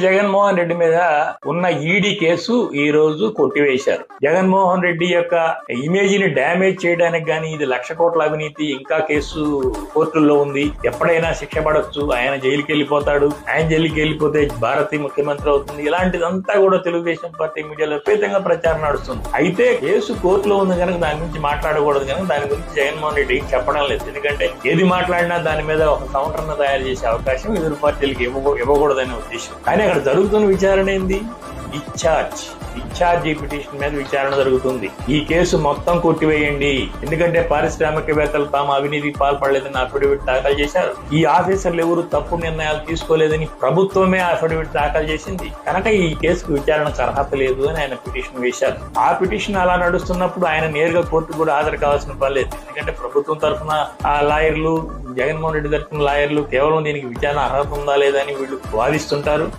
జగన్మోహన్ రెడ్డి మీద ఉన్న ED case ఈ రోజు కొట్టివేశారు. జగన్మోహన్ రెడ్డి యొక్క ఇమేజ్ ని డ్యామేజ్ చేయడానికి గానీ ఇది 1,00,000 కోట్ల అవినీతి ఇంకా కేసు కోర్టుల్లో ఉంది, ఎప్పుడైనా శిక్ష పడొచ్చు, ఆయన జైలుకి వెళ్ళిపోతాడు, ఆయన జైలుకి వెళ్ళిపోతే భారతీయ ముఖ్యమంత్రి అవుతుంది, ఇలాంటిదంతా కూడా తెలుగుదేశం పార్టీ మీడియాలో విపరీతంగా ప్రచారం నడుస్తుంది. అయితే కేసు కోర్టులో ఉంది కనుక దాని గురించి మాట్లాడకూడదు కనుక దాని గురించి జగన్మోహన్ రెడ్డి చెప్పడం లేదు. ఎందుకంటే ఏది మాట్లాడినా దాని మీద ఒక కౌంటర్ ను తయారు చేసే అవకాశం ఎదురు పార్టీలకు ఇవ్వకూడదనే ఉద్దేశం. కానీ అక్కడ జరుగుతున్న విచారణ ఏంది? డిశ్చార్జ్ పిటిషన్ మీద విచారణ జరుగుతుంది. ఈ కేసు మొత్తం కొట్టివేయండి, ఎందుకంటే పారిశ్రామికవేత్తలు తాము అవినీతికి పాల్పడలేదని అఫిడవిట్ దాఖలు చేశారు. ఈ ఆఫీసర్లు ఎవరు తప్పు నిర్ణయాలు తీసుకోలేదని ప్రభుత్వమే అఫిడవిట్ దాఖలు చేసింది కనుక ఈ కేసుకు విచారణకు అర్హత లేదు అని ఆయన పిటిషన్ వేశారు. ఆ పిటిషన్ అలా నడుస్తున్నప్పుడు ఆయన నేరుగా కోర్టు కూడా హాజరు కావాల్సిన పని లేదు. ఎందుకంటే ప్రభుత్వం తరఫున ఆ లాయర్లు, జగన్మోహన్ రెడ్డి తరఫున లాయర్లు కేవలం దీనికి విచారణ అర్హత ఉందా లేదా అని వీళ్ళు వాదిస్తుంటారు.